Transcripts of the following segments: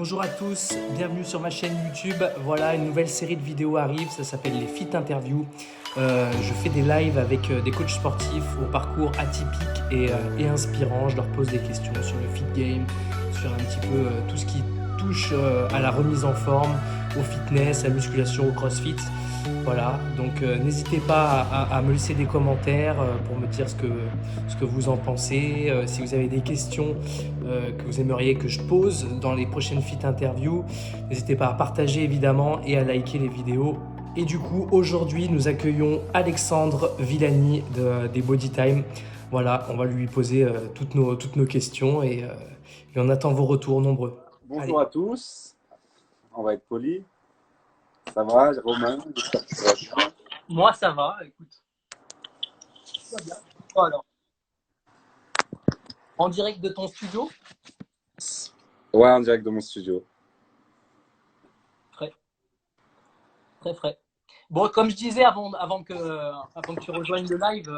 Bonjour à tous, bienvenue sur ma chaîne YouTube. Voilà, une nouvelle série de vidéos arrive, ça s'appelle les Fit Interviews. Je fais des lives avec des coachs sportifs au parcours atypique et inspirant. Je leur pose des questions sur le fit game, sur un petit peu tout ce qui touche à la remise en forme, au fitness, à la musculation, au crossfit. Voilà, donc n'hésitez pas à me laisser des commentaires pour me dire ce que vous en pensez. Si vous avez des questions que vous aimeriez que je pose dans les prochaines fit interviews, n'hésitez pas à partager évidemment et à liker les vidéos. Et du coup, aujourd'hui, nous accueillons Alexandre Villani des Body Time. Voilà, on va lui poser toutes nos questions et on attend vos retours nombreux. Bonjour à tous, on va être poli. Ça va, Romain? J'espère que ça va bien. Moi, ça va, écoute. Ça va bien. Toi, alors, en direct de ton studio? Ouais, en direct de mon studio. Frais, très frais. Bon, comme je disais avant que tu rejoignes le live,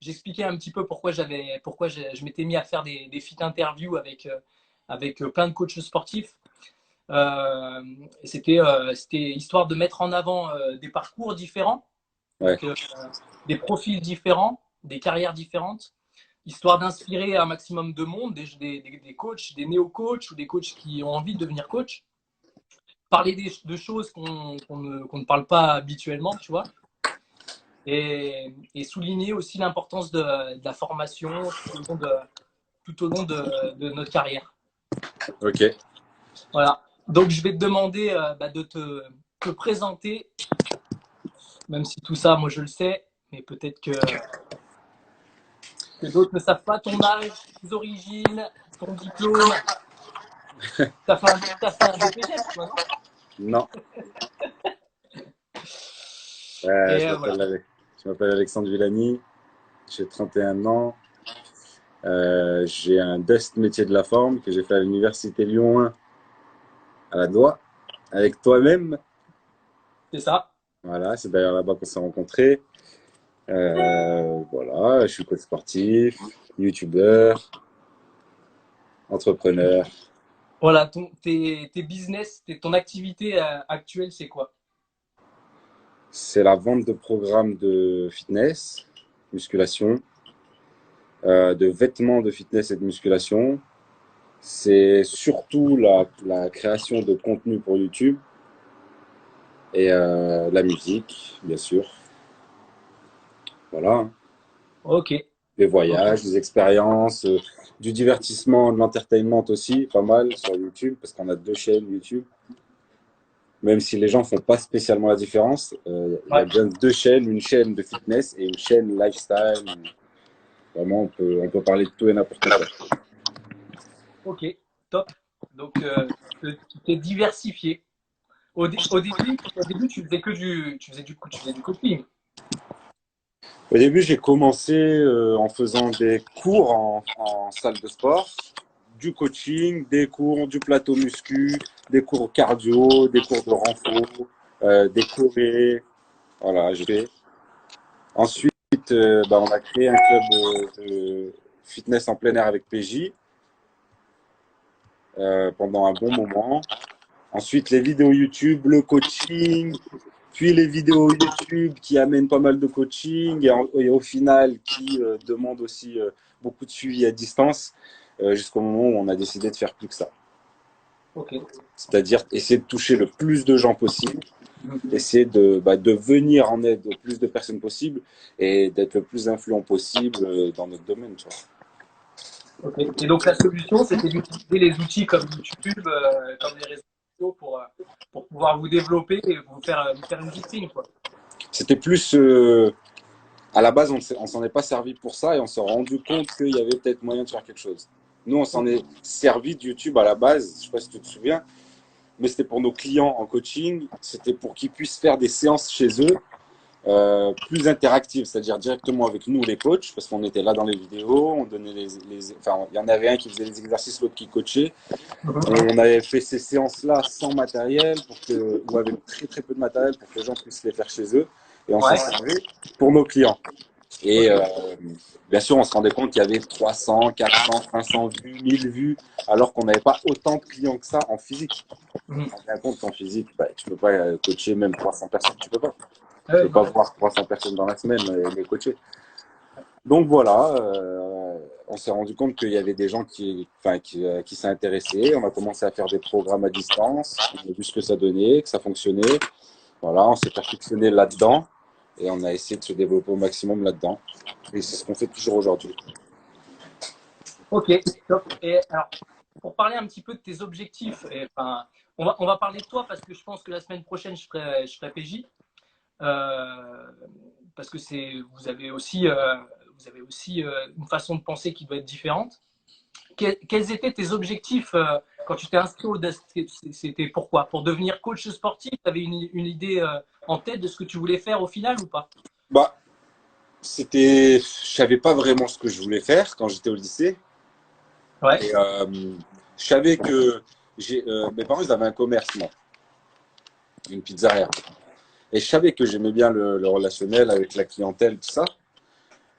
j'expliquais un petit peu pourquoi je m'étais mis à faire des fit interviews avec plein de coachs sportifs. C'était histoire de mettre en avant des parcours différents, Ouais. donc, des profils différents, des carrières différentes, histoire d'inspirer un maximum de monde, des coachs, des néo-coachs ou des coachs qui ont envie de devenir coach. Parler de choses qu'on ne parle pas habituellement, tu vois, et souligner aussi l'importance de la formation tout au long de notre carrière. Ok. Voilà. Donc, je vais te demander de te présenter, même si tout ça, moi, je le sais, mais peut-être que d'autres ne savent pas ton âge, tes origines, ton diplôme. T'as fait un BPGEPS, toi, non? Non. Et Je m'appelle Alexandre Villani, j'ai 31 ans. J'ai un DEST métier de la forme que j'ai fait à l'université Lyon 1 à la Doua, avec toi-même. c'est ça. Voilà, c'est d'ailleurs là-bas qu'on s'est rencontrés. Voilà, je suis coach sportif, youtubeur, entrepreneur. Voilà, tes business, ton activité actuelle, c'est quoi? C'est la vente de programmes de fitness, musculation, de vêtements de fitness et de musculation. C'est surtout la création de contenu pour YouTube et la musique, bien sûr. Voilà. Ok. Les Ok. voyages, les expériences, du divertissement, de l'entertainment aussi, pas mal sur YouTube, parce qu'on a 2 chaînes YouTube. Même si les gens font pas spécialement la différence, il y a Ouais. bien 2 chaînes, une chaîne de fitness et une chaîne lifestyle. Vraiment, on peut parler de tout et n'importe quoi. Ok. Top. Donc, tu t'es diversifié. Au début, tu faisais du coaching. Au début, j'ai commencé en faisant des cours en salle de sport, du coaching, des cours du plateau muscu, des cours cardio, des cours de renfort, des chorés. Voilà, j'ai fait. Ensuite, on a créé un club de fitness en plein air avec PJ pendant un bon moment. Ensuite, les vidéos YouTube, le coaching, puis les vidéos YouTube qui amènent pas mal de coaching et au final qui demandent aussi beaucoup de suivi à distance jusqu'au moment où on a décidé de faire plus que ça. Ok. C'est-à-dire essayer de toucher le plus de gens possible, essayer de venir en aide au plus de personnes possible et d'être le plus influent possible dans notre domaine. Tu vois. Ok. Et donc, la solution, c'était d'utiliser les outils comme YouTube, comme les réseaux sociaux pour pouvoir vous développer et vous faire une vitrine, quoi. C'était plus à la base, on s'en est pas servi pour ça et on s'est rendu compte qu'il y avait peut-être moyen de faire quelque chose. Nous, on s'en est servi de YouTube à la base, je sais pas si tu te souviens, mais c'était pour nos clients en coaching, c'était pour qu'ils puissent faire des séances chez eux plus interactives, c'est-à-dire directement avec nous, les coachs, parce qu'on était là dans les vidéos, on donnait enfin, il y en avait un qui faisait les exercices, l'autre qui coachait. On avait fait ces séances-là sans matériel, ou avec très très peu de matériel pour que les gens puissent les faire chez eux, et on s'en Ouais. servait pour nos clients. Et bien sûr, on se rendait compte qu'il y avait 300, 400, 500 vues, 1000 vues, alors qu'on n'avait pas autant de clients que ça en physique. Mhm. On se rendait compte qu'en physique, bah, tu peux pas coacher même 300 personnes, tu peux pas. Ah Tu ouais, peux pas non. voir 300 personnes dans la semaine et les coacher. Donc voilà, on s'est rendu compte qu'il y avait des gens qui s'est intéressés. On a commencé à faire des programmes à distance. On a vu ce que ça donnait, que ça fonctionnait. Voilà, on s'est perfectionné là-dedans et on a essayé de se développer au maximum là-dedans. Et c'est ce qu'on fait toujours aujourd'hui. Ok, top. Et alors, pour parler un petit peu de tes objectifs, enfin, on va parler de toi parce que je pense que la semaine prochaine, je ferai PJ. Parce que vous avez aussi une façon de penser qui doit être différente. Quels étaient tes objectifs quand tu t'es inscrit au DEST? C'était pourquoi? Pour devenir coach sportif? Tu avais une idée en tête de ce que tu voulais faire au final ou pas? Bah, je savais pas vraiment ce que je voulais faire quand j'étais au lycée. Ouais. Et je savais que mes parents ils avaient un commerce, moi, une pizzeria. Et je savais que j'aimais bien le relationnel avec la clientèle, tout ça.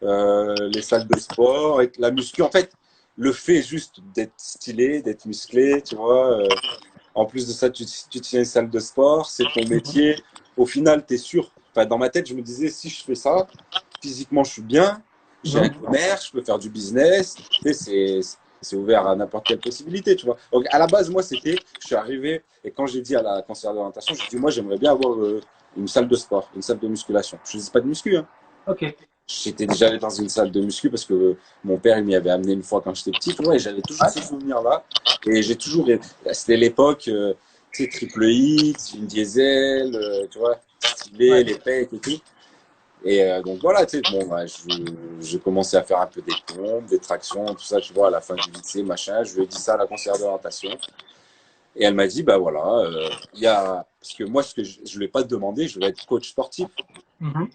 Les salles de sport, et la muscu. En fait, le fait juste d'être stylé, d'être musclé, tu vois. En plus de ça, tu tiens une salle de sport, c'est ton métier. Au final, tu es sûr. Enfin, dans ma tête, je me disais, si je fais ça, physiquement, je suis bien, j'ai un commerce, je peux faire du business. Tu sais, c'est ouvert à n'importe quelle possibilité, tu vois. Donc, à la base, moi, je suis arrivé, et quand j'ai dit à la conseillère d'orientation, j'ai dit, moi, j'aimerais bien avoir une salle de sport, une salle de musculation. Je ne dis pas de muscu, hein. Ok. J'étais déjà allé dans une salle de muscu parce que mon père il m'y avait amené une fois quand j'étais petit, tu vois, et j'avais toujours Ouais. ce souvenir-là. Et j'ai toujours, c'était l'époque, tu sais, triple X, une diesel, tu vois, stylé, Ouais. les pecs et tout. Et donc voilà, tu sais, bon, bah, j'ai commencé à faire un peu des pompes, des tractions, tout ça, tu vois, à la fin du lycée, machin. Je lui ai dit ça à la conseillère d'orientation. Et elle m'a dit, bah voilà, parce que moi, ce que je ne lui ai pas demandé, je vais être coach sportif. Mhm.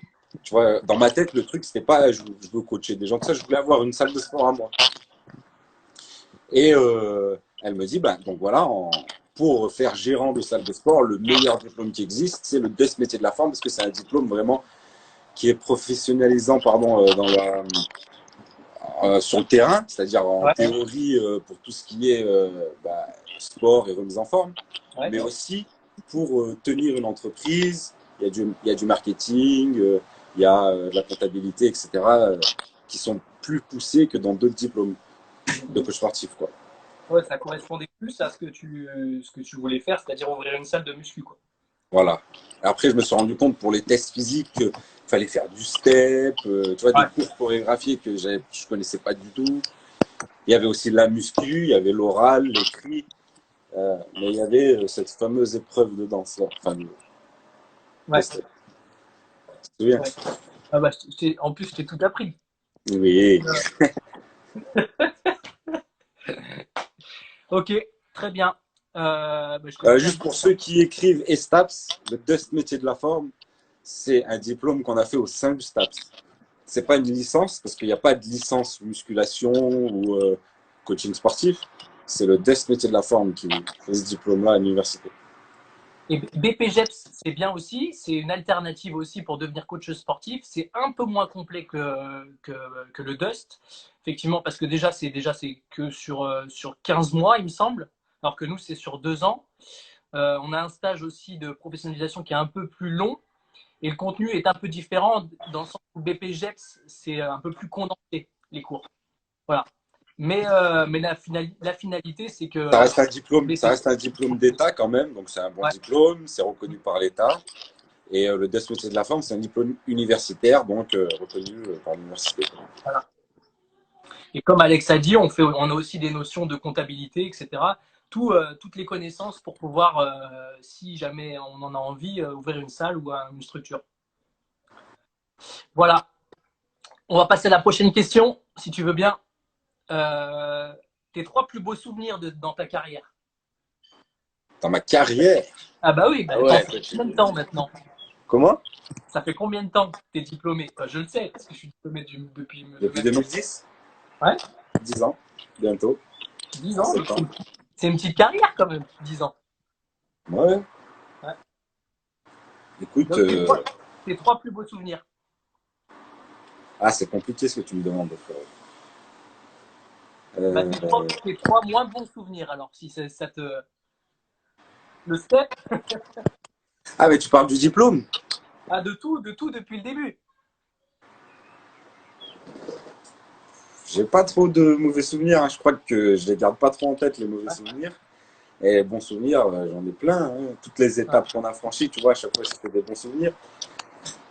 Tu vois, dans ma tête, le truc, c'était pas je veux coacher des gens, tout ça, je voulais avoir une salle de sport à moi. Et elle me dit, bah, donc voilà, pour faire gérant de salle de sport, le meilleur diplôme qui existe, c'est le DES métier de la forme, parce que c'est un diplôme vraiment qui est professionnalisant pardon, sur le terrain, c'est-à-dire en Ouais. théorie pour tout ce qui est sport et remise en forme, Ouais. mais aussi pour tenir une entreprise. Il y a du marketing, il y a de la comptabilité, etc., qui sont plus poussés que dans d'autres diplômes de coach sportif, quoi. Ouais, ça correspondait plus à ce que tu voulais faire, c'est-à-dire ouvrir une salle de muscu, quoi. Voilà. Après, je me suis rendu compte pour les tests physiques qu'il fallait faire du step, tu vois, des Ouais. cours chorégraphiés que je connaissais pas du tout. Il y avait aussi la muscu, il y avait l'oral, l'écrit, mais il y avait cette fameuse épreuve de danse là, enfin de Ouais. step. Tu te souviens? Ouais. Ah bah, en plus, je t'ai tout appris. Oui. Ok, très bien. Bah, je connaissais un Juste peu. pour ceux qui écrivent ESTAPS, le Dust métier de la forme, c'est un diplôme qu'on a fait au sein du STAPS. C'est pas une licence parce qu'il n'y a pas de licence musculation ou coaching sportif. C'est le Dust métier de la forme qui fait ce diplôme-là à l'université. Et BPGEPS, c'est bien aussi. C'est une alternative aussi pour devenir coach sportif. C'est un peu moins complet que le Dust. Effectivement, parce que c'est que sur 15 mois, il me semble. Alors que nous, c'est sur 2 ans. On a un stage aussi de professionnalisation qui est un peu plus long. Et le contenu est un peu différent dans le sens où BPGEPS, c'est un peu plus condensé, les cours. Voilà. Mais la finalité, c'est que Ça reste un diplôme d'État quand même, donc c'est un bon ouais, diplôme, c'est reconnu par l'État. Et le DES métier de la forme, c'est un diplôme universitaire, donc reconnu par l'université. voilà. Et comme Alex a dit, on a aussi des notions de comptabilité, etc. Toutes les connaissances pour pouvoir, si jamais on en a envie, ouvrir une salle ou une structure. Voilà. On va passer à la prochaine question, si tu veux bien. Tes 3 plus beaux souvenirs dans ta carrière. Dans ma carrière. Ah bah oui, bah Ah attends, ouais, ça fait combien de temps maintenant? comment? Ça fait combien de temps que tu es diplômé? Je le sais, parce que je suis diplômé depuis le Depuis même temps. 2010, Ouais, 10 ans, bientôt, 10 en ans, donc septembre. c'est une petite carrière quand même, 10 ans. Ouais, Ouais. écoute, Donc tes 3 plus beaux souvenirs. Ah, c'est compliqué ce que tu me demandes, frérot. Bah, Euh, tes trois moins bons souvenirs, alors, si ça te. Le step, Ah, mais tu parles du diplôme? ah, de tout depuis le début. J'ai pas trop de mauvais souvenirs, hein. Je crois que je les garde pas trop en tête, les mauvais Ouais, souvenirs. Et bons souvenirs, j'en ai plein, hein. Toutes les ouais. étapes qu'on a franchies, tu vois, à chaque fois, c'était des bons souvenirs.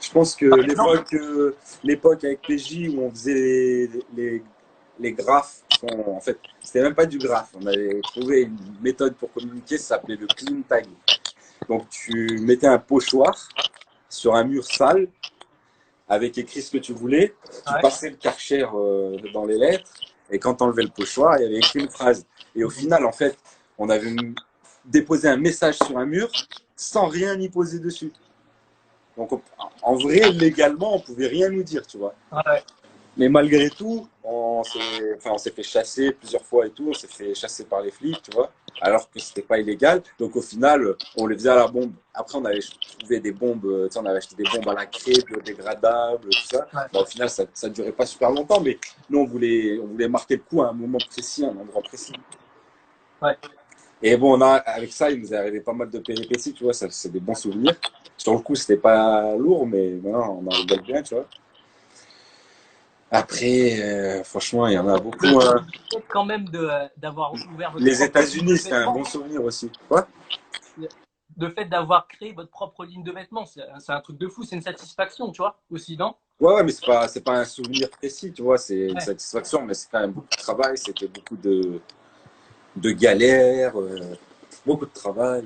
Je pense que Par exemple, l'époque avec PJ où on faisait les graphes, en fait, c'était même pas du graphe. On avait trouvé une méthode pour communiquer, ça s'appelait le clean tag. Donc, tu mettais un pochoir sur un mur sale avec écrit ce que tu voulais. Tu ouais. passais le karcher dans les lettres. Et quand tu enlevais le pochoir, il y avait écrit une phrase. Et au Mhm. final, en fait, on avait déposé un message sur un mur sans rien y poser dessus. Donc, en vrai, légalement, on pouvait rien nous dire, tu vois. Ouais. Mais malgré tout, on s'est fait chasser plusieurs fois et tout. On s'est fait chasser par les flics, tu vois. Alors que c'était pas illégal. Donc, au final, on les faisait à la bombe. Après, on avait trouvé des bombes, tu sais, on avait acheté des bombes à la craie, biodégradables, tout ça. Ouais. Bon, au final, ça durait pas super longtemps. Mais nous, on voulait marquer le coup à un moment précis, à un endroit précis. Ouais. Et bon, avec ça, il nous est arrivé pas mal de péripéties, tu vois. Ça, c'est des bons souvenirs. Sur le coup, c'était pas lourd, mais maintenant, on en rigole bien, tu vois. Après, franchement, il y en a beaucoup, hein. Le fait quand même d'avoir ouvert votre Les propre ligne États-Unis, de c'était un bon vêtements, souvenir aussi. Quoi? le fait d'avoir créé votre propre ligne de vêtements, c'est un truc de fou, c'est une satisfaction, tu vois, aussi, non? Ouais, ouais, mais c'est pas un souvenir précis, tu vois. C'est une Ouais. satisfaction, mais c'est quand même beaucoup de travail. C'était beaucoup de galères, beaucoup de travail.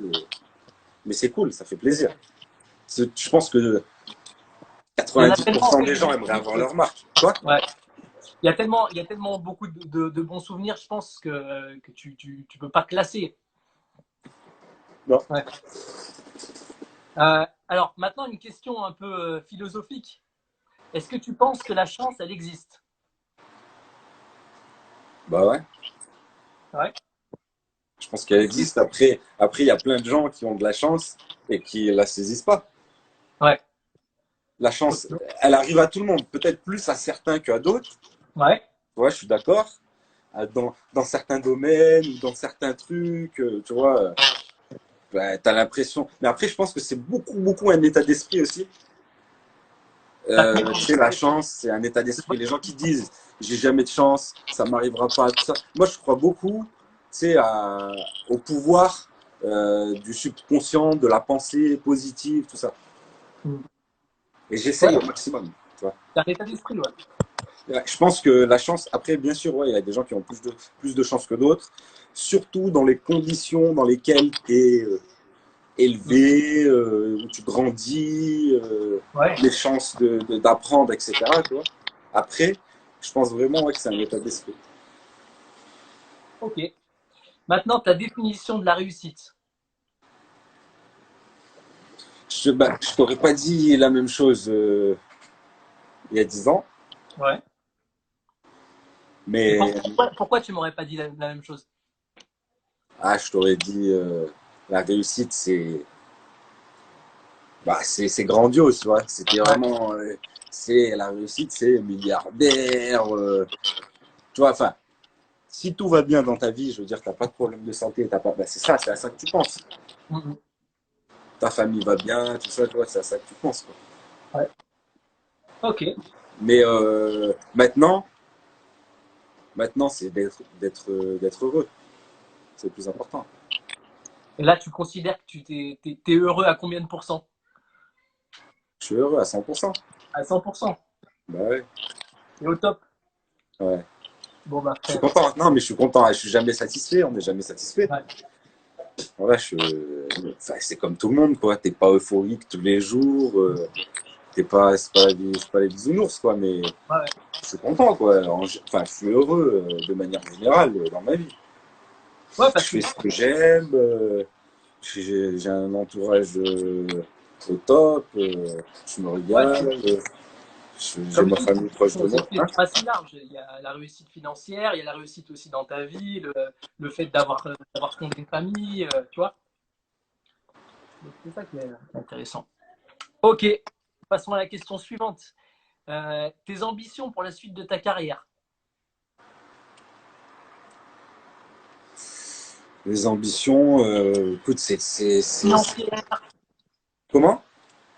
Mais c'est cool, ça fait plaisir. Je pense que Il y en a tellement, 90% des gens aimeraient avoir leur marque. Quoi? ouais. Il y a tellement beaucoup de bons souvenirs, je pense que tu peux pas classer. Non. Ouais. Alors maintenant, une question un peu philosophique. Est-ce que tu penses que la chance, elle existe? Bah ouais. Ouais. Je pense qu'elle existe. Après, il y a plein de gens qui ont de la chance et qui la saisissent pas. Ouais. La chance, elle arrive à tout le monde. Peut-être plus à certains qu'à d'autres. Ouais. Ouais, je suis d'accord. Dans certains domaines ou dans certains trucs, tu vois, bah, t'as l'impression. Mais après, je pense que c'est beaucoup un état d'esprit aussi. T'as fait Tu sais, la chance, c'est un état d'esprit. Les gens qui disent j'ai jamais de chance, ça m'arrivera pas, tout ça. Moi, je crois beaucoup, tu sais, au pouvoir du subconscient, de la pensée positive, tout ça. Et Ouais, j'essaye au maximum, tu vois. t'as un état d'esprit, ouais. Ouais, je pense que la chance, après, bien sûr, ouais, il y a des gens qui ont plus de chance que d'autres, surtout dans les conditions dans lesquelles tu es élevé, où tu grandis, Ouais. les chances d'apprendre, etc. Tu vois. Après, je pense vraiment ouais, que c'est un état d'esprit. Ok. Maintenant, ta définition de la réussite. Je t'aurais pas dit la même chose il y a 10 ans, Ouais. Et mais pourquoi tu m'aurais pas dit la même chose? je t'aurais dit la réussite, c'est grandiose, tu vois. C'était Ouais. vraiment, c'est la réussite, c'est milliardaire, tu vois. Enfin, si tout va bien dans ta vie, je veux dire, t'as pas de problème de santé, t'as pas, bah, c'est ça, c'est à ça que tu penses. Mhm. Ta famille va bien, tout ça, tu vois, c'est à ça que tu penses, quoi. Ouais. Ok. Mais maintenant, c'est d'être heureux, c'est le plus important. Et là, tu considères que t'es heureux à combien de pourcents? Je suis heureux à 100%. À 100%. Bah ouais, Et au top. ouais. Bon, bah, Je suis frère. content. Non, mais je suis content. Je suis jamais satisfait. On n'est jamais satisfait. Ouais. Voilà, enfin, c'est comme tout le monde, quoi. T'es pas euphorique tous les jours. C'est pas les bisounours, quoi. Mais Ouais. je suis content, quoi. Enfin, je suis heureux de manière générale dans ma vie. Ouais, Je parce que fais ce que j'aime. J'ai un entourage au top. Je me ouais, régale. J'ai comme ma dit, famille proche ton de moi. Hein. spectre assez large. Il y a la réussite financière, il y a la réussite aussi dans ta vie, le fait d'avoir fondé une famille, tu vois. Donc c'est ça qui est intéressant. Ok, passons à la question suivante. tes ambitions pour la suite de ta carrière. Les ambitions, écoute, Financière, Comment?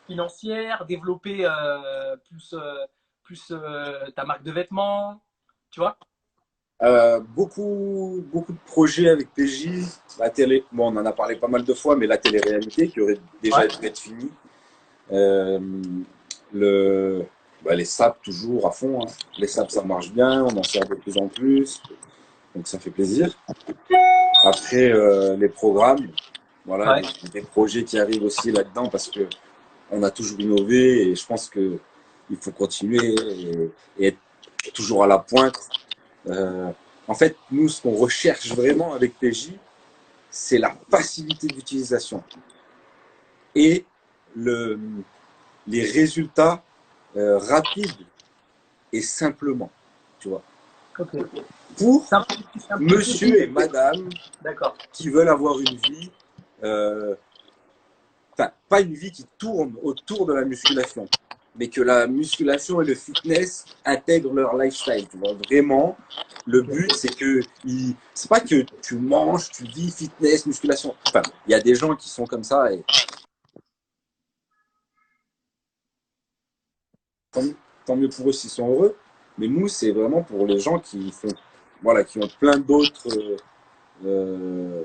financière, développer plus ta marque de vêtements, tu vois? Beaucoup de projets avec PJ, la télé, bon, on en a parlé pas mal de fois, mais la télé-réalité qui aurait déjà Ouais. dû être finie. Euh, le, les SAP toujours à fond, hein. Les SAP ça marche bien, on en sert de plus en plus, donc ça fait plaisir. Après les programmes, voilà, Ouais. des projets qui arrivent aussi là-dedans parce que on a toujours innové et je pense que il faut continuer et être toujours à la pointe. Euh, En fait, nous, ce qu'on recherche vraiment avec PJ, c'est la facilité d'utilisation et le, les résultats rapides et simplement, tu vois. Ok. Pour Simplifier. monsieur et madame D'accord. qui veulent avoir une vie, euh, enfin, pas une vie qui tourne autour de la musculation, mais que la musculation et le fitness intègrent leur lifestyle, tu vois. Vraiment, le Ok. but, c'est que, c'est pas que tu manges, tu vis fitness, musculation. Enfin, il y a des gens qui sont comme ça et tant, tant mieux pour eux s'ils sont heureux. Mais nous, c'est vraiment pour les gens qui font, voilà, qui ont plein d'autres euh,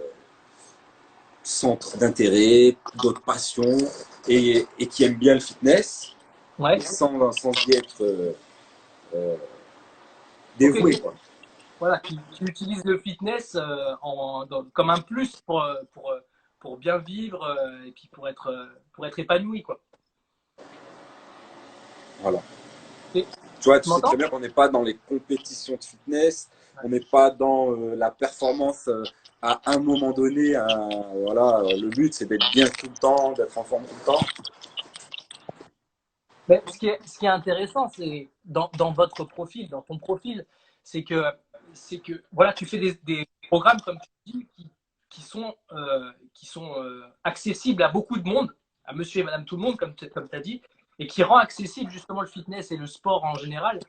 centres d'intérêt, d'autres passions et qui aiment bien le fitness, mais Ouais. sans y être euh, Ok. dévoué, quoi. Voilà, qui utilise le fitness comme un plus pour bien vivre et puis pour être épanoui, quoi. Voilà. Et, Tu vois, tu tu sais très m'entends? bien qu'on n'est pas dans les compétitions de fitness, Ouais. on n'est pas dans la performance à un moment donné. Voilà, le but, c'est d'être bien tout le temps, d'être en forme tout le temps. Mais ce qui est intéressant, c'est dans votre profil, dans ton profil, c'est que voilà, tu fais des programmes, comme tu dis, qui sont accessibles à beaucoup de monde, à monsieur et madame tout le monde, comme tu as dit, et qui rend accessible justement le fitness et le sport en général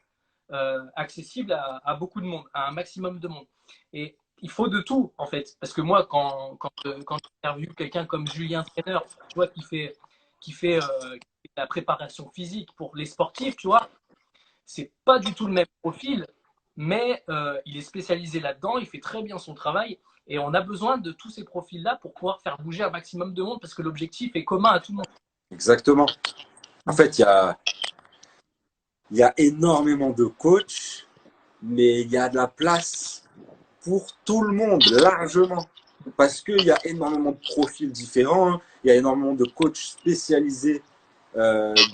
accessible à beaucoup de monde, à un maximum de monde. Et il faut de tout, en fait. Parce que moi, quand j'interviewe quelqu'un comme Julien Trainer, tu vois, qui fait la préparation physique pour les sportifs, tu vois, c'est pas du tout le même profil, mais il est spécialisé là-dedans, il fait très bien son travail. Et on a besoin de tous ces profils-là pour pouvoir faire bouger un maximum de monde parce que l'objectif est commun à tout le monde. Exactement. En fait, il y a énormément de coachs, mais il y a de la place pour tout le monde, largement. Parce qu'il y a énormément de profils différents, hein. Il y a énormément de coachs spécialisés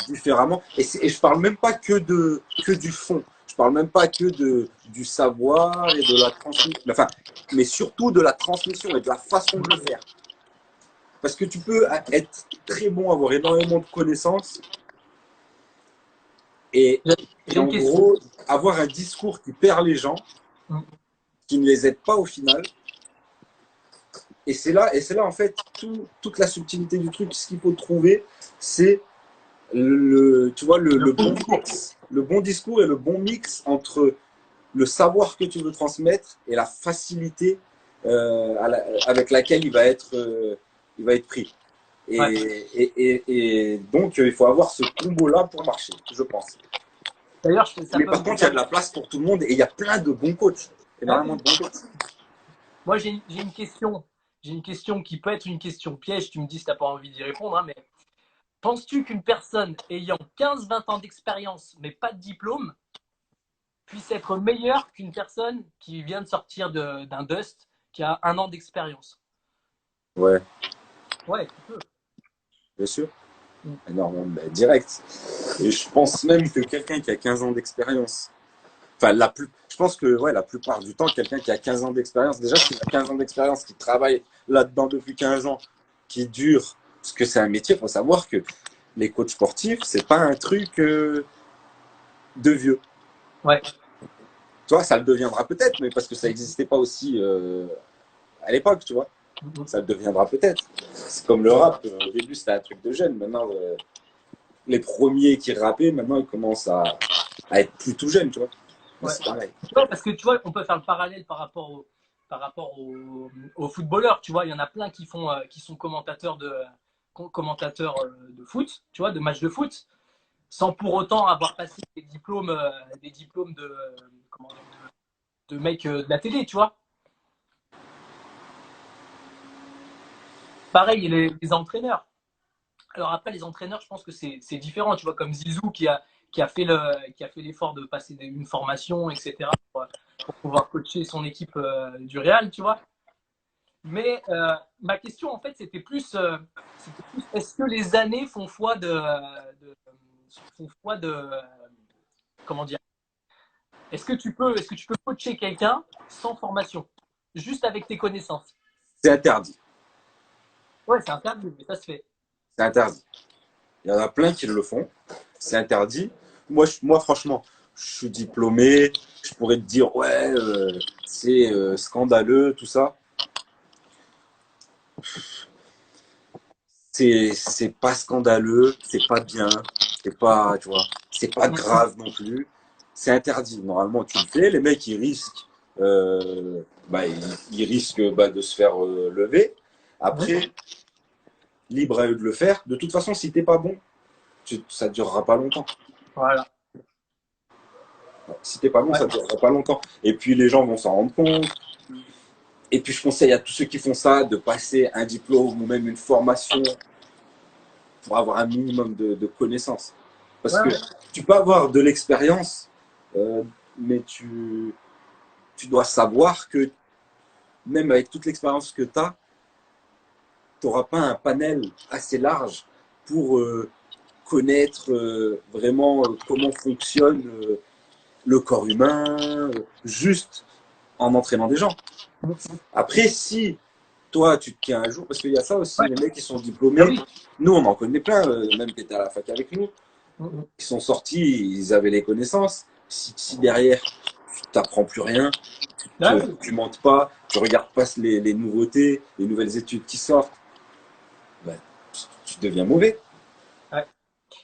différemment. Et je parle même pas que du fond. Je parle même pas du savoir et de la transmission. Enfin, mais surtout de la transmission et de la façon de le faire. Parce que tu peux être très bon, avoir énormément de connaissances et, J'ai et une en question. gros, avoir un discours qui perd les gens, qui ne les aide pas au final. Et c'est là en fait, toute la subtilité du truc. Ce qu'il faut trouver, c'est tu vois, Le le bon bon discours. mix, le bon discours et le bon mix entre le savoir que tu veux transmettre et la facilité avec laquelle il va être pris. Ouais. Et donc, il faut avoir ce combo-là pour marcher, je pense. D'ailleurs, ça Mais peut par me contre, il y a faire. de la place pour tout le monde et il y a plein de bons coachs, Ah énormément oui. de bons coachs. Moi, j'ai une question. J'ai une question qui peut être une question piège. Tu me dis si tu n'as pas envie d'y répondre, hein, mais penses-tu qu'une personne ayant 15-20 ans d'expérience, mais pas de diplôme, puisse être meilleure qu'une personne qui vient de sortir d'un Dust, qui a 1 an d'expérience? Ouais, Ouais, tu peux. bien sûr. Mm. Énormément, direct. Et je pense même que quelqu'un qui a 15 ans d'expérience, enfin, je pense que ouais, la plupart du temps, quelqu'un qui a 15 ans d'expérience, déjà, s'il a 15 ans d'expérience, qui travaille là-dedans depuis 15 ans, qui dure, parce que c'est un métier, il faut savoir que les coachs sportifs, c'est pas un truc de vieux. Ouais. Tu vois, ça le deviendra peut-être, mais parce que ça n'existait pas aussi à l'époque, tu vois. Mm. Ça le deviendra peut-être. C'est comme le rap, au début c'était un truc de jeune, maintenant les premiers qui rappaient, maintenant ils commencent à être plus tout jeune, tu vois. Mais Ouais. c'est pareil. Ouais, parce que tu vois, on peut faire le parallèle par rapport aux footballeurs. Tu vois, il y en a plein qui sont commentateurs de foot, tu vois, de matchs de foot, sans pour autant avoir passé des diplômes de mecs de la télé, tu vois. Pareil, les entraîneurs. Alors après, les entraîneurs, je pense que c'est différent, tu vois, comme Zizou qui a fait l'effort de passer une formation, etc., pour pouvoir coacher son équipe du Real, tu vois. Mais ma question, en fait, c'était plus est-ce que les années font foi de comment dire? Est-ce que tu peux coacher quelqu'un sans formation, juste avec tes connaissances? C'est interdit. Ouais, c'est interdit, mais ça se fait. C'est interdit. Il y en a plein qui le font. C'est interdit. Moi, franchement, je suis diplômé. Je pourrais te dire, ouais, c'est scandaleux, tout ça. C'est pas scandaleux, c'est pas bien, c'est pas, tu vois, c'est pas grave non plus. C'est interdit. Normalement, tu le fais. Les mecs, ils risquent, ils risquent de se faire lever. Après, libre à eux de le faire. De toute façon, si t'es pas bon, ça durera pas longtemps. Voilà. Si t'es pas bon, Ouais. ça durera pas longtemps. Et puis les gens vont s'en rendre compte. Et puis je conseille à tous ceux qui font ça de passer un diplôme ou même une formation pour avoir un minimum de connaissances. Parce Ouais, que ouais. tu peux avoir de l'expérience, mais tu dois savoir que même avec toute l'expérience que tu as, tu n'auras pas un panel assez large pour connaître vraiment comment fonctionne le corps humain, juste en entraînant des gens. Après, si toi, tu te tiens un jour, parce qu'il y a ça aussi, Ouais. les mecs qui sont Ah diplômés, oui. nous on en connaît plein, même qui étaient à la fac avec nous, qui sont sortis, ils avaient les connaissances. Si derrière, tu n'apprends plus rien, Ah oui. tu mentes pas, tu regardes pas les nouveautés, les nouvelles études qui sortent, bah, tu deviens mauvais. Ouais.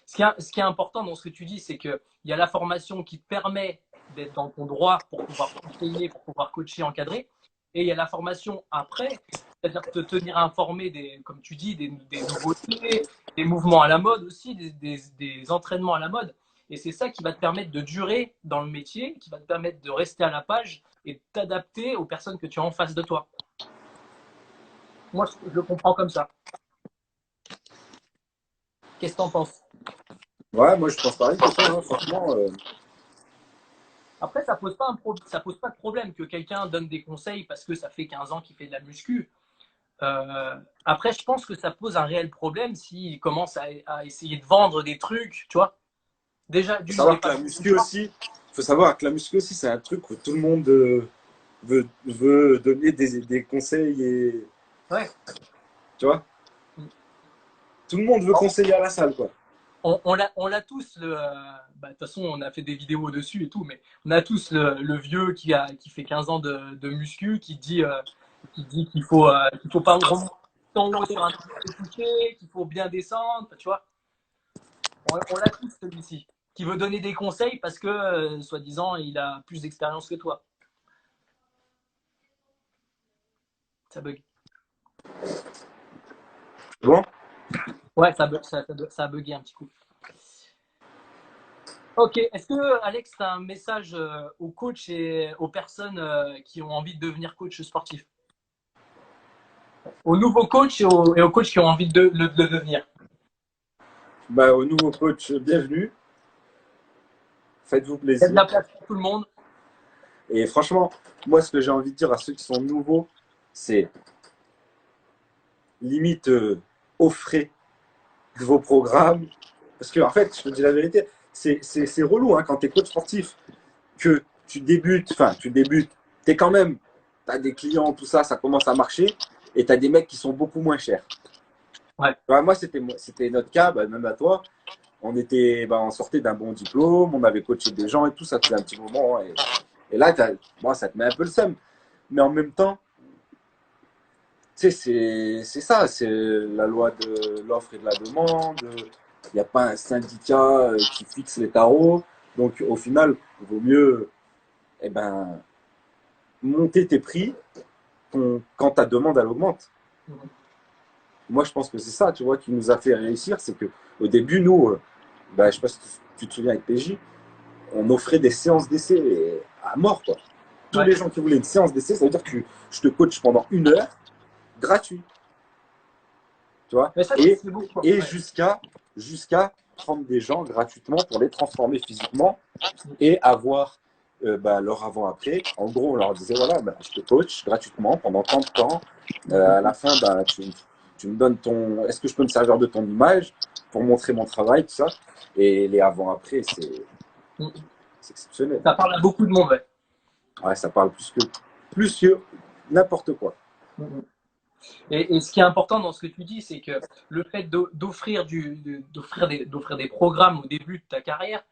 Ce qui est important dans ce que tu dis, c'est qu'il y a la formation qui te permet d'être dans ton droit pour pouvoir conseiller, pour pouvoir coacher, encadrer. Et il y a la formation après, c'est-à-dire te tenir informé comme tu dis, des nouveautés, des mouvements à la mode aussi, des entraînements à la mode. Et c'est ça qui va te permettre de durer dans le métier, qui va te permettre de rester à la page et de t'adapter aux personnes que tu as en face de toi. Moi, je le comprends comme ça. Qu'est-ce que tu en penses? Ouais, moi je pense pareil que toi, hein, franchement. Après, ça pose pas de problème que quelqu'un donne des conseils parce que ça fait 15 ans qu'il fait de la muscu. Après, je pense que ça pose un réel problème s'il commence à essayer de vendre des trucs, tu vois. Déjà, Faut d'une, il n'est savoir que pas la dans son muscu droit. aussi, faut savoir que la muscu aussi, c'est un truc où tout le monde veut donner des conseils et Ouais. tu vois, tout le monde veut conseiller à la salle, quoi. On l'a tous, de toute façon, on a fait des vidéos dessus et tout, mais on a tous le vieux qui fait 15 ans de muscu qui dit qu'il faut pas remonter en haut sur un toucher, qu'il faut bien descendre, tu vois. On l'a tous celui-ci, qui veut donner des conseils parce que, soi-disant, il a plus d'expérience que toi. Ça bug. Bon, Ouais, ça a bugué un petit coup. Ok, est-ce que Alex, tu as un message aux coachs et aux personnes qui ont envie de devenir coach sportif? Aux nouveaux coachs et aux coachs qui ont envie de le devenir. bah, au nouveau coach, bienvenue. Faites-vous Il y a de plaisir. la place pour tout le monde. Et franchement, moi, ce que j'ai envie de dire à ceux qui sont nouveaux, c'est limite offrez vos programmes. Parce que, en fait, je te dis la vérité, c'est relou hein, quand tu es coach sportif, que tu débutes, tu es quand même, tu as des clients, tout ça, ça commence à marcher, et tu as des mecs qui sont beaucoup moins chers. Ouais. Bah, moi, c'était notre cas, bah, même à toi. On sortait d'un bon diplôme, on avait coaché des gens et tout, ça faisait un petit moment. Et là, bon, ça te met un peu le seum. Mais en même temps, tu sais, c'est ça, c'est la loi de l'offre et de la demande. Il n'y a pas un syndicat qui fixe les tarots. Donc, au final, il vaut mieux eh ben, monter tes prix quand ta demande, elle augmente. Mhm. Moi, je pense que c'est ça, tu vois, qui nous a fait réussir. C'est que au début, nous, bah, je sais pas si tu te souviens avec PJ, on offrait des séances d'essai à mort, quoi. Tous Ouais. les gens qui voulaient une séance d'essai, ça veut dire que je te coach pendant 1 heure, gratuit, tu vois, Mais ça, et, c'est beau, quoi. et Ouais. jusqu'à prendre des gens gratuitement pour les transformer physiquement et avoir bah, leur avant-après. En gros, on leur disait, voilà, bah, je te coach gratuitement pendant tant de temps. À la fin, bah, tu me donnes ton... Est-ce que je peux me servir de ton image pour montrer mon travail, tout ça. Et les avant-après, Mhm. c'est exceptionnel. Ça parle à beaucoup de monde, ouais. Ouais, ça parle plus que n'importe quoi. Mhm. Et ce qui est important dans ce que tu dis, c'est que le fait d'offrir des programmes au début de ta carrière,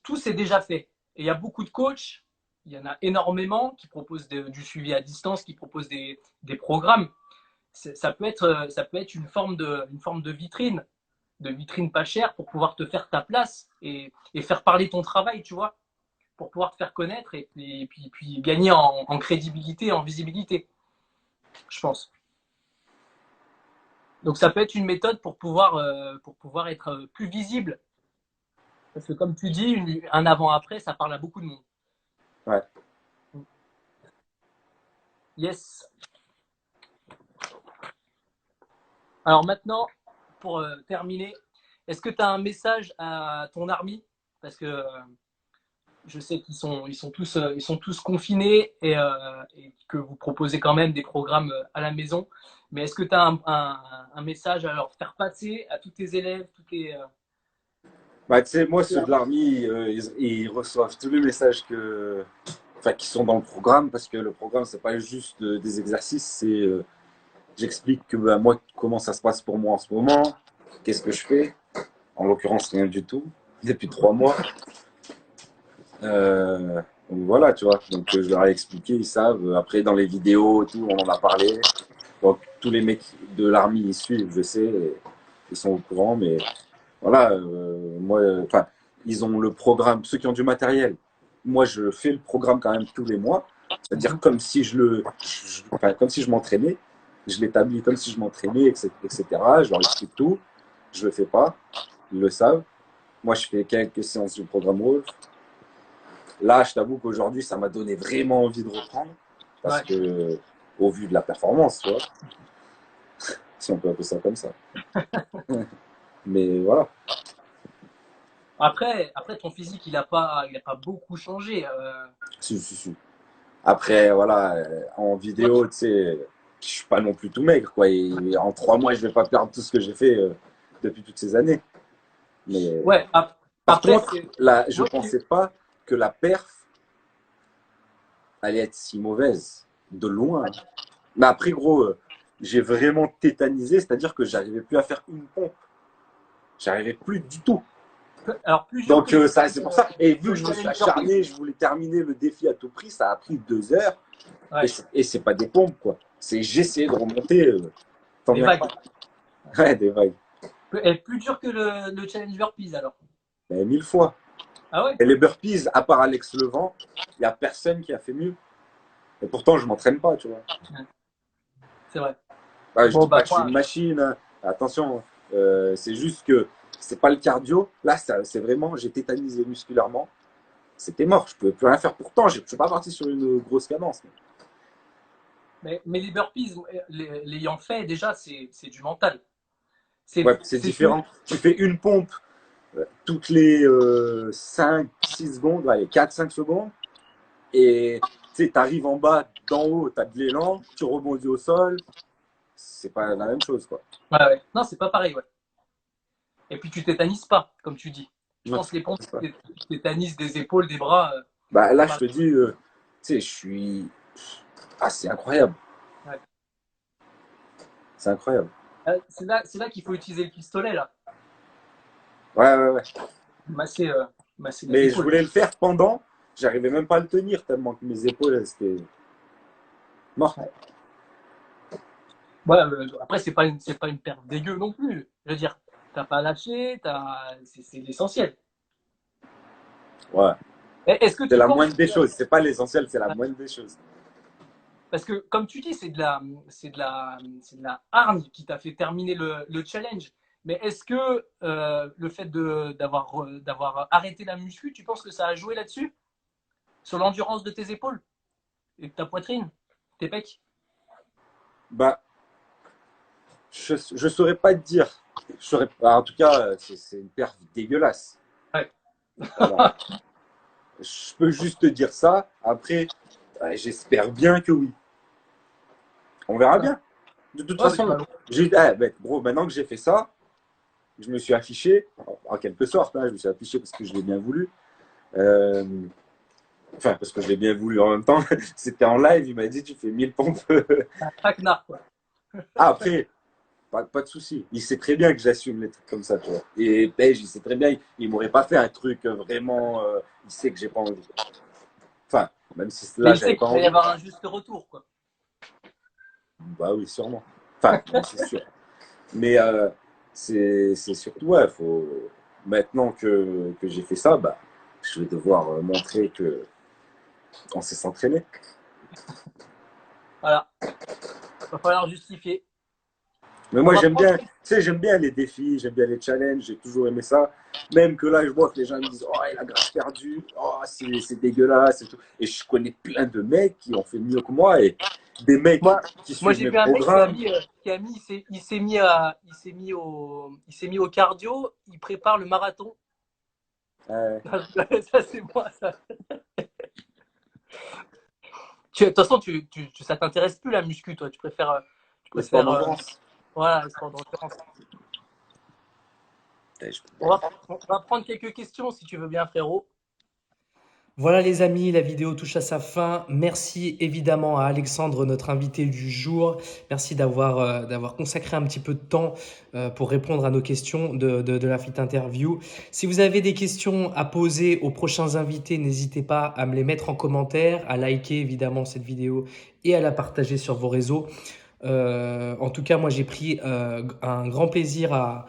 tout c'est déjà fait. Et il y a beaucoup de coachs, il y en a énormément qui proposent du suivi à distance, qui proposent des programmes. Ça peut être une forme de vitrine pas chère pour pouvoir te faire ta place et faire parler ton travail, tu vois, pour pouvoir te faire connaître puis gagner en crédibilité, en visibilité, je pense. Donc ça peut être une méthode pour pouvoir être plus visible. Parce que comme tu dis, un avant-après, ça parle à beaucoup de monde. Ouais. Yes. Alors maintenant, pour terminer, est-ce que tu as un message à ton army? Parce que je sais ils sont tous confinés et que vous proposez quand même des programmes à la maison. Mais est-ce que tu as un message à leur faire passer à tous tes élèves, Bah, tu sais, moi, ceux de l'army, ils reçoivent tous les messages enfin, qui sont dans le programme, parce que le programme, c'est pas juste des exercices, j'explique que bah, moi, comment ça se passe pour moi en ce moment, qu'est-ce que je fais. En l'occurrence, rien du tout, depuis 3 mois. Donc voilà, tu vois. Donc je leur ai expliqué, ils savent. Après, dans les vidéos et tout, on en a parlé. Donc tous les mecs de l'armée, ils suivent, je sais, ils sont au courant, mais voilà, moi, enfin, ils ont le programme, ceux qui ont du matériel. Moi, je fais le programme quand même tous les mois, c'est-à-dire comme si enfin, comme si je m'entraînais. Je l'établis comme si je m'entraînais, etc. Je leur explique tout. Je le fais pas, ils le savent. Moi, je fais quelques séances du programme Wolf. Là, je t'avoue qu'aujourd'hui, ça m'a donné vraiment envie de reprendre parce ouais. que, au vu de la performance, tu vois, si on peut appeler ça comme ça. Mais voilà. Après, ton physique, il a pas beaucoup changé. Si, si, si. Après, voilà, en vidéo, tu sais, je suis pas non plus tout maigre, quoi. Et en 3 mois, je vais pas perdre tout ce que j'ai fait depuis toutes ces années. Mais Ouais, par après, contre, c'est. là, je Moi, pensais pas que la perf allait être si mauvaise, de loin. Mais après, gros, j'ai vraiment tétanisé, c'est-à-dire que j'arrivais plus à faire une pompe. J'arrivais plus du tout. alors, plus dur que Donc ça, c'est pour ça. Et vu que le je me suis challenge burpees. acharné, je voulais terminer le défi à tout prix, ça a pris 2 heures. Ouais, Et c'est pas des pompes, quoi. C'est j'ai essayé de remonter. Tant des bien. vagues. Ouais, des vagues. Et plus dur que le challenge burpees, alors. Mais 1000 fois. Ah ouais? Et les burpees, à part Alex Levent, il n'y a personne qui a fait mieux. Et pourtant, je m'entraîne pas, tu vois. Ouais, c'est vrai. Ouais, je Bon, dis pas bah, que je suis moi, une machine, hein. Attention, c'est juste que c'est pas le cardio. Là, c'est vraiment, j'ai tétanisé musculairement. C'était mort, je pouvais plus rien faire. Pourtant, je suis pas parti sur une grosse cadence. mais les burpees, l'ayant fait, déjà, c'est du mental. Ouais, c'est C'est sûr. différent. Tu fais une pompe toutes les 5-6 secondes, allez, 4-5 secondes, et tu arrives en bas, d'en haut, tu as de l'élan, tu rebondis au sol, c'est pas la même chose, quoi. Ouais, ouais. Non, c'est pas pareil, ouais. Et puis, tu tétanises pas, comme tu dis. Je Non, pense que les pompes, c'est pas. tu tétanises des épaules, des bras, Bah, c'est là, pas je mal. te dis, tu sais, je suis. Ah, c'est incroyable. Ouais. C'est incroyable. C'est là qu'il faut utiliser le pistolet, là. Ouais, ouais, ouais. Masser, masser les Mais je épaules. voulais le faire pendant, j'arrivais même pas à le tenir tellement que mes épaules, elles étaient mortes. Ouais. Ouais, après, c'est pas une perte dégueu non plus. Je veux dire, t'as pas lâché, c'est l'essentiel. Ouais. Est-ce que C'est tu la penses moindre des choses. C'est pas l'essentiel, c'est la moindre des choses. parce que comme tu dis, c'est de la hargne qui t'a fait terminer le challenge. Mais est-ce que le fait d'avoir arrêté la muscu, tu penses que ça a joué là-dessus, sur l'endurance de tes épaules et de ta poitrine, tes pecs? Bah, je saurais pas te dire. En tout cas, c'est une perf dégueulasse. Ouais. Voilà. Je peux juste te dire ça. Après, j'espère bien que oui. On verra bien. De toute Ouais, mais c'est pas façon, long. gros, maintenant que j'ai fait ça, je me suis affiché, en quelque sorte, hein, je me suis affiché parce que je l'ai bien voulu. Euh, enfin, parce que je l'ai bien voulu en même temps. C'était en live, il m'a dit, tu fais 1000 pompes. C'est un traquenard, quoi. Après, pas de souci. Il sait très bien que j'assume les trucs comme ça, tu vois. Et Pej, il sait très bien, il m'aurait pas fait un truc vraiment. Il sait que j'ai pas envie. Enfin, même si Mais là, il j'avais sait pas qu'il va y envie. avoir un juste retour, quoi. Bah oui, sûrement. Enfin, oui, c'est sûr. Mais c'est surtout, ouais, faut. Maintenant que j'ai fait ça, bah, je vais devoir montrer que on sait s'entraîner. Voilà. Il va falloir justifier. Mais On moi, va j'aime prendre. bien, tu sais, j'aime bien les défis, j'aime bien les challenges, j'ai toujours aimé ça. Même que là, je vois que les gens me disent, oh, il a grave perdu, oh, c'est dégueulasse et tout. Et je connais plein de mecs qui ont fait mieux que moi et des mecs Moi, qui moi suivent j'ai mes vu un mec qui a programmes. mis, il s'est mis au cardio, il prépare le marathon. Euh, Ça, c'est moi, ça. De toute façon, ça t'intéresse plus la muscu, toi. Tu les sports préfères, d'endurance. voilà, le sport d'endurance. On va prendre quelques questions si tu veux bien, frérot. Voilà les amis, la vidéo touche à sa fin. Merci évidemment à Alexandre, notre invité du jour. Merci d'avoir consacré un petit peu de temps pour répondre à nos questions de la Fit Interview. Si vous avez des questions à poser aux prochains invités, n'hésitez pas à me les mettre en commentaire, à liker évidemment cette vidéo et à la partager sur vos réseaux. En tout cas, moi j'ai pris un grand plaisir à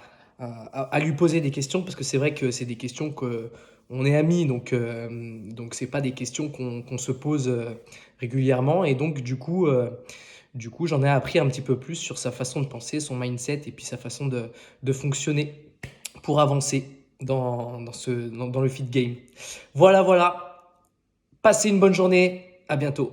lui poser des questions parce que c'est vrai que c'est des questions que on est amis, donc c'est pas des questions qu'on se pose régulièrement et donc du coup j'en ai appris un petit peu plus sur sa façon de penser, son mindset et puis sa façon de fonctionner pour avancer dans le fit game. Voilà, voilà. Passez une bonne journée. À bientôt.